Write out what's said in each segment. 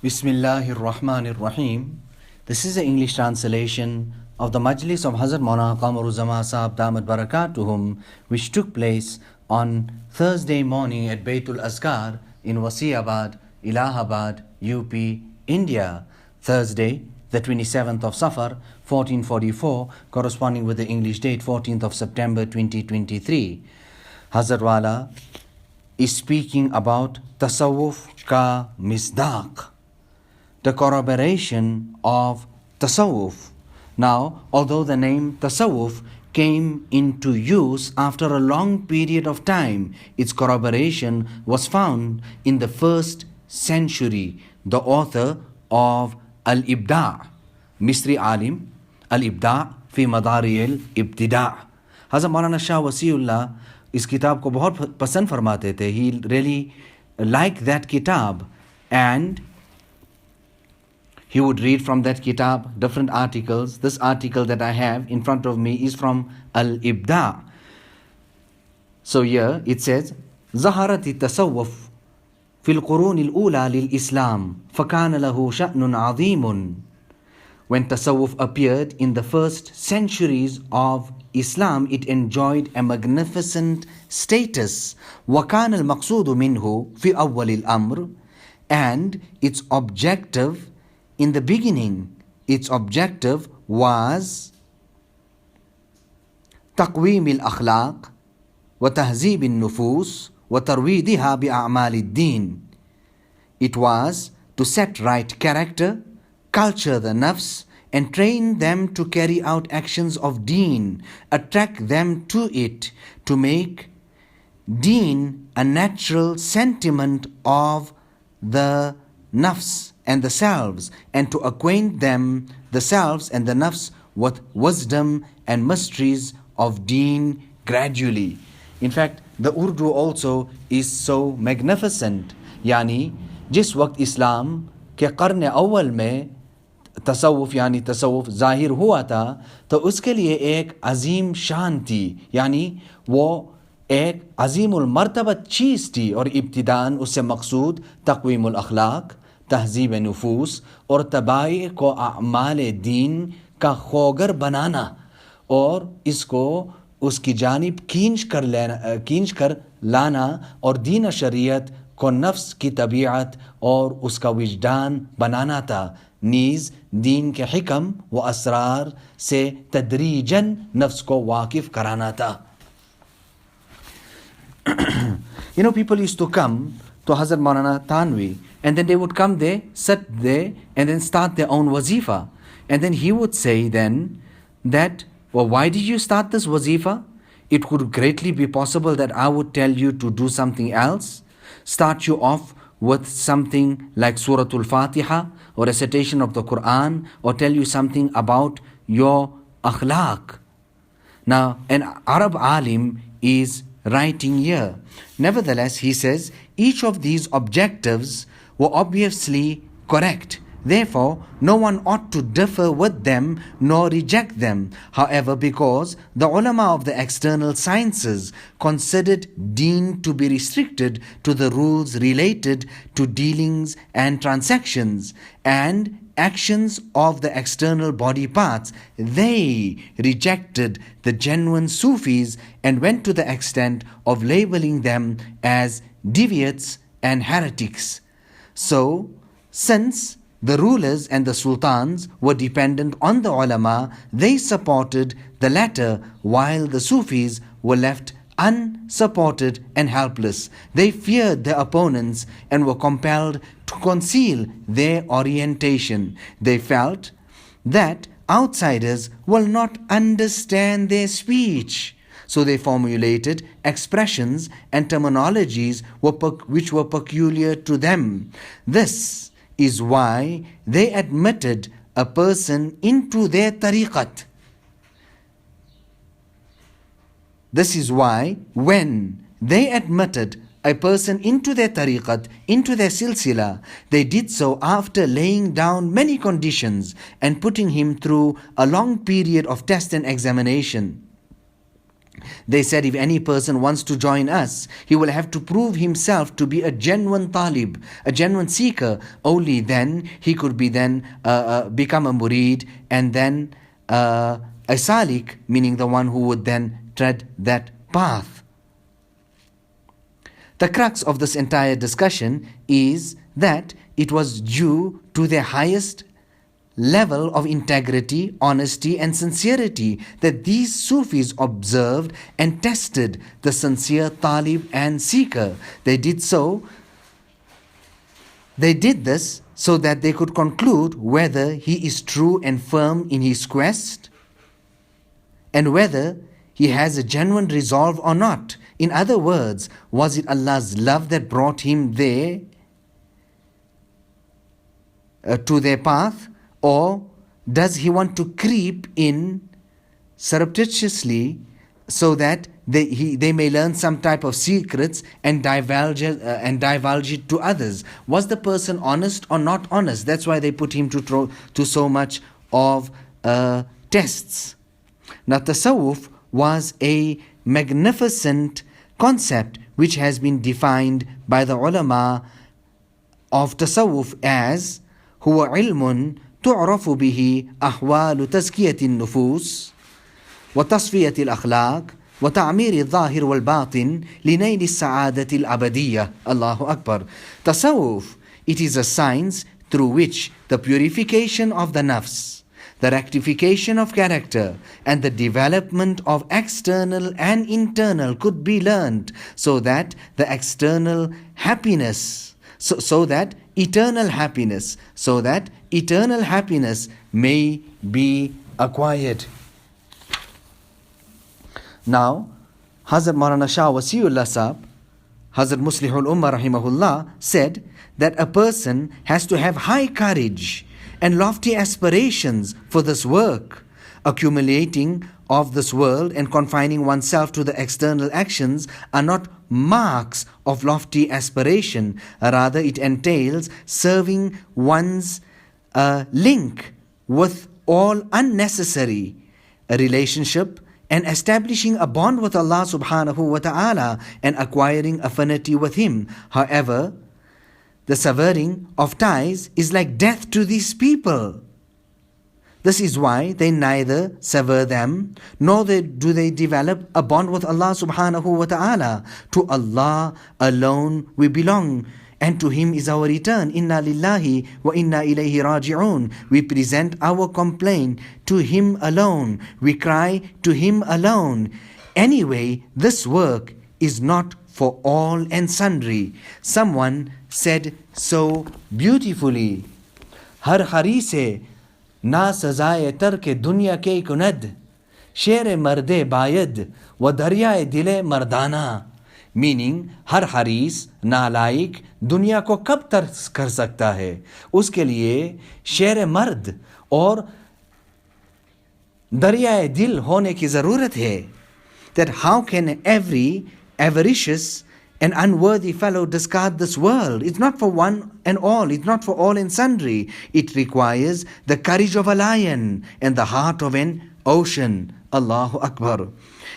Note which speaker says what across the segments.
Speaker 1: Bismillahir Rahmanir Rahim. This is the English translation of the Majlis of Hazrat Maulana Qamaruzzaman Sahb Damat Barakatuhum, which took place on Thursday morning at Baitul Azkar in Wasiabad, Allahabad, UP, India. Thursday, the 27th of Safar, 1444, corresponding with the English date 14th of September 2023. Hazrat Wala is speaking about Tasawwuf ka Misdaq, the corroboration of Tasawwuf. Now, although the name Tasawwuf came into use after a long period of time, its corroboration was found in the 1st century. The author of Al-Ibda', Misri Alim, Al-Ibda' fi Madari al-Ibtida'. Hazrat Maulana Shah Wasiullah इस किताब को बहुत पसंद फरमाते थे. He really liked that kitab, and he would read from that kitab different articles. This article that I have in front of me is from Al-Ibda'. So here it says, ظهرت التصوف في القرون الأولى للإسلام فكان له شأن عظيم. When Tasawwuf appeared in the first centuries of Islam, it enjoyed a magnificent status. وَكَانَ الْمَقْصُودُ مِنْهُ فِي أَوَّلِ الْأَمْرِ. And its objective in the beginning, its objective was تقويم الأخلاق وتهذيب النفوس وترويضها بأعمال الدين. It was to set right character, culture the nafs, and train them to carry out actions of deen, attract them to it, to make deen a natural sentiment of the nafs and the selves, and to acquaint them, the selves and the nafs, with wisdom and mysteries of deen gradually. In fact, the Urdu also is so magnificent. यानी जिस वक्त इस्लाम के कर्न अव्वल में तसव्वुफ यानी तसव्वुफ ज़ाहिर हुआ था, तो उसके लिए एक अजीम शान थी, यानी वो एक अजीमुल मर्तबत चीज़ थी, और इब्तिदान उससे मकसूद तक़वीमुल अखलाक, तहज़ीब नफूस और तबाई को अमाल दीन का खोगर बनाना, और इसको उसकी जानिब खींच कर लाना, और दीन शरीयत को नफ्स की तबीयत और उसका विजदान बनाना था. नीज़ दीन के हिकम व असरार से तदरीजन नफ्स को वाकिफ कराना था. You know, people used to come to Hazrat Maulana Tanvi, and then they would come there, sit there, and then start their own wazifa. And then he would say then that, well, why did you start this wazifa? It could greatly be possible that I would tell you to do something else, start you off with something like Suratul Fatiha or recitation of the Quran, or tell you something about your akhlaq. Now, an Arab alim is writing here. Nevertheless, he says, each of these objectives were obviously correct. Therefore, no one ought to differ with them nor reject them. However, because the ulama of the external sciences considered deen to be restricted to the rules related to dealings and transactions and actions of the external body parts, they rejected the genuine Sufis and went to the extent of labeling them as deviates and heretics. So, since the rulers and the sultans were dependent on the ulama, they supported the latter, while the Sufis were left unsupported and helpless. They feared their opponents and were compelled to conceal their orientation. They felt that outsiders will not understand their speech. So they formulated expressions and terminologies which were peculiar to them. This is why they admitted a person into their tariqat. This is why when they admitted a person into their tariqat, into their silsila, they did so after laying down many conditions and putting him through a long period of test and examination. They said if any person wants to join us, he will have to prove himself to be a genuine talib, a genuine seeker. Only then he could be become a murid, and then a salik, meaning the one who would then tread that path. The crux of this entire discussion is that it was due to their highest level of integrity, honesty and sincerity that these Sufis observed and tested the sincere talib and seeker. They did this so that they could conclude whether he is true and firm in his quest and whether he has a genuine resolve or not. In other words, was it Allah's love that brought him there to their path, or does he want to creep in surreptitiously so that they may learn some type of secrets and divulge it to others? Was the person honest or not honest? That's why they put him to so much of tests. Now, tasawwuf was a magnificent concept which has been defined by the ulama of tasawwuf as huwa ilmun تعرف به أحوال تزكية النفوس وتصفية الأخلاق وتعمير الظاهر والباطن لنيل السعادة الأبدية. Allahu Akbar. Tasawwuf, it is a science through which the purification of the nafs, the rectification of character and the development of external and internal could be learned, so that the external happiness, so that eternal happiness may be acquired. Now, Hazrat Maulana Shah Wasiullah Sahb, Hazrat Muslihul Ummah Rahimahullah, said that a person has to have high courage and lofty aspirations for this work. Accumulating of this world and confining oneself to the external actions are not marks of lofty aspiration. Rather, it entails serving one's link with all unnecessary relationship and establishing a bond with Allah subhanahu wa ta'ala and acquiring affinity with Him. However, the severing of ties is like death to these people. This is why they neither sever them, nor do they develop a bond with Allah subhanahu wa ta'ala. To Allah alone we belong, and to Him is our return. Inna lillahi wa inna ilayhi raji'un. We present our complaint to Him alone. We cry to Him alone. Anyway, this work is not for all and sundry. Someone said so beautifully, Har hari se ना सजाए तर्क दुनिया के कुनद शेर मर्दे बायद व दरियाए दिले मर्दाना. मीनिंग, हर हरीस नालायक दुनिया को कब तर्क कर सकता है, उसके लिए शेर मर्द और दरियाए दिल होने की ज़रूरत है. That how can every avaricious an unworthy fellow discard this world? It's not for one and all. It's not for all and sundry. It requires the courage of a lion and the heart of an ocean. Allahu Akbar.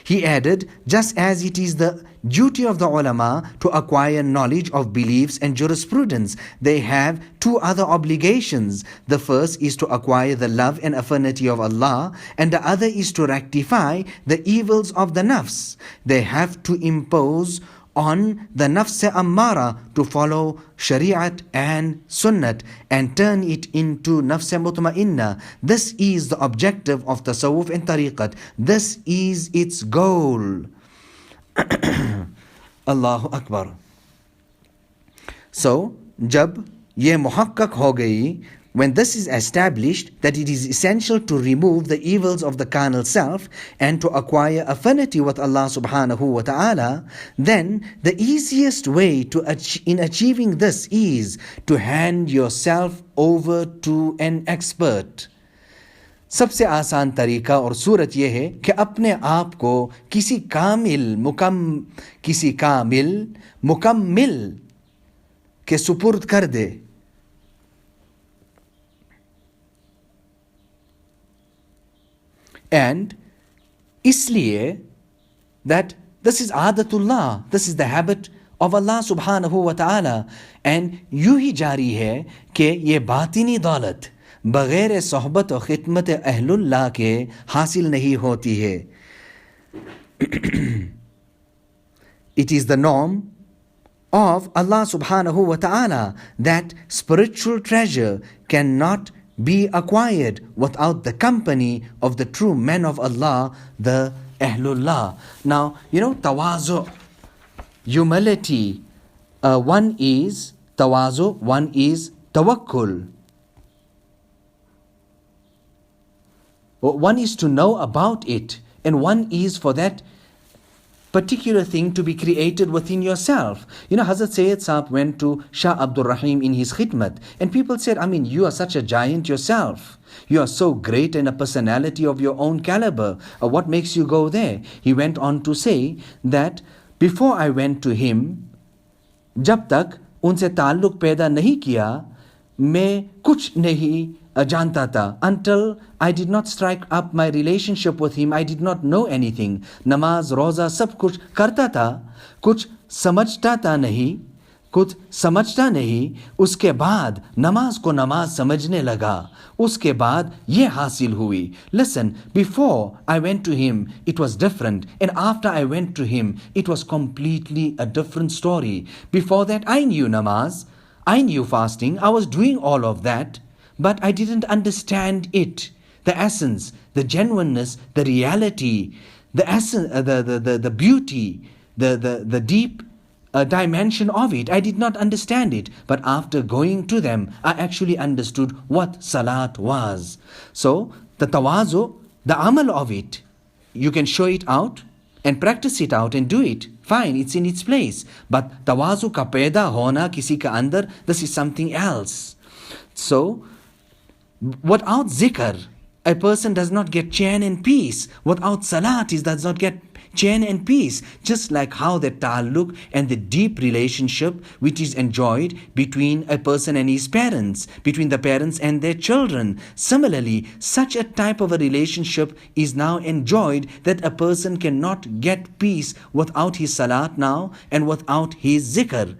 Speaker 1: He added, just as it is the duty of the ulama to acquire knowledge of beliefs and jurisprudence, they have two other obligations. The first is to acquire the love and affinity of Allah, and the other is to rectify the evils of the nafs. They have to impose on the nafs ammara to follow shari'at and sunnat and turn it into nafs mutma'inna. This is the objective of tasawwuf and tariqat. This is its goal. Allahu Akbar. So, jab ye muhaqqaq ho gayi, when this is established that it is essential to remove the evils of the carnal self and to acquire affinity with Allah subhanahu wa ta'ala, then the easiest way in achieving this is to hand yourself over to an expert. सबसे आसान तरीका और सूरत यह है कि अपने आप को किसी कामिल मुकम्मिल के सुपुर्द कर दे. And इसलिए that this is Adatullah, this is the habit of Allah subhanahu wa ta'ala. And यूं ही जारी है कि ये बातिनी दौलत बगैर صحبت और खिदमत अहलुल्लाह के हासिल नहीं होती है. It is the norm of Allah subhanahu wa ta'ala that spiritual treasure cannot be acquired without the company of the true men of Allah, the Ahlullah. Now, tawazu, humility, one is tawazu, one is tawakkul. One is to know about it, and one is for that particular thing to be created within yourself. Hazrat Sahb went to Shah Abdul Rahim in his khidmat, and people said, you are such a giant yourself. You are so great and a personality of your own caliber. What makes you go there? He went on to say that before I went to him, जब तक उनसे ताल्लुक पैदा नहीं किया, मैं कुछ नहीं जानता था. Until I did not strike up my relationship with him, I did not know anything. नमाज रोज़ा सब कुछ करता था, कुछ समझता नहीं. उसके बाद नमाज को नमाज समझने लगा. उसके बाद ये हासिल हुई. Listen, before I went to him, it was different. And after I went to him, it was completely a different story. Before that, I knew namaz, I knew fasting, I was doing all of that. But I didn't understand it, the essence, the genuineness, the reality, the essence, the beauty, the deep dimension of it. I did not understand it. But after going to them, I actually understood what salat was. So the tawazu, the amal of it, you can show it out and practice it out and do it. Fine, it's in its place. But tawazu ka paida hona kisi ka andar, this is something else. So without zikr, a person does not get chain and peace. Without salat, he does not get chain and peace. Just like how the ta'alluq and the deep relationship which is enjoyed between a person and his parents, between the parents and their children. Similarly, such a type of a relationship is now enjoyed that a person cannot get peace without his salat now and without his zikr.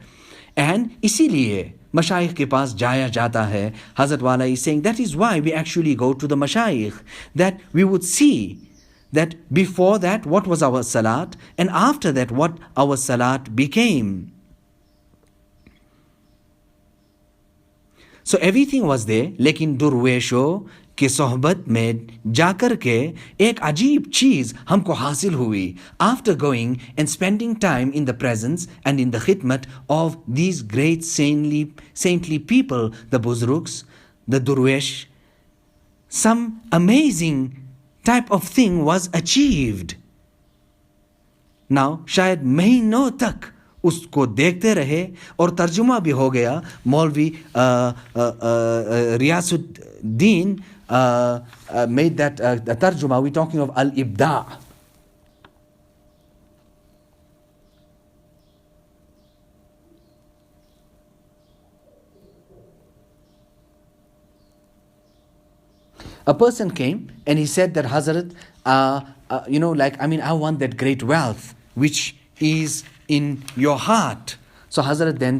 Speaker 1: And इसीलिए मशाइख के पास जाया जाता है. Hazrat Wala is saying that is why we actually go to the mashayikh, that we would see that before that what was our salat, and after that what our salat became. So everything was there, लेकिन दुर्वेशों के सोहबत में जाकर के एक अजीब चीज हमको हासिल हुई. After going and spending time in the presence and in the khidmat of these great saintly people, the buzrugs, the durwesh, some amazing type of thing was achieved. Now, शायद महीनों तक उसको देखते रहे और तर्जुमा भी हो गया. मौलवी Riyasuddin made that the tarjuma. We're talking of al-ibda'. A person came and he said that Hazrat, I want that great wealth which is in your heart. So Hazrat then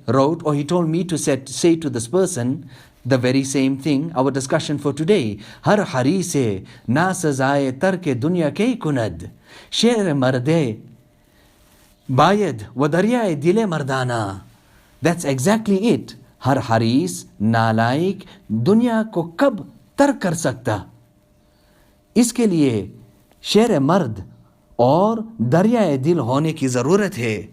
Speaker 1: wrote, or he told me to say to this person the very same thing, our discussion for today. Har hari se na sazaye tarke dunya ke kunad, sher marde bayad wa daryaye dile mardana. That's exactly it. Har haris nalaik दुनिया को कब तर्क कर सकता. इसके लिए शेर मर्द और दरियाए दिल होने की जरूरत है.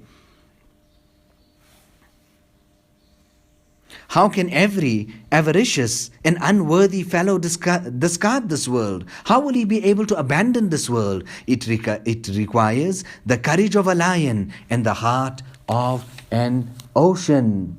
Speaker 1: How can every avaricious and unworthy fellow discard this world? How will he be able to abandon this world? It requires the courage of a lion and the heart of an ocean.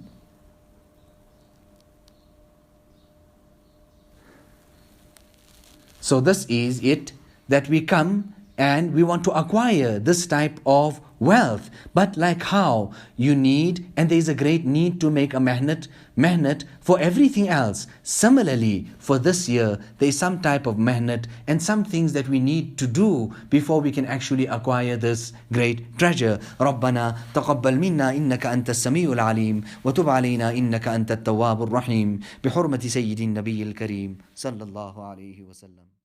Speaker 1: So this is it, that we come and we want to acquire this type of wealth. But like how you need, and there is a great need to make a mehnat for everything else. Similarly, for this year, there is some type of mehnat and some things that we need to do before we can actually acquire this great treasure. ربنا تقبل منا إنك أنت السميع العليم وتب علينا إنك أنت التواب الرحيم بحرمة سيد النبي الكريم صلى الله عليه وسلم.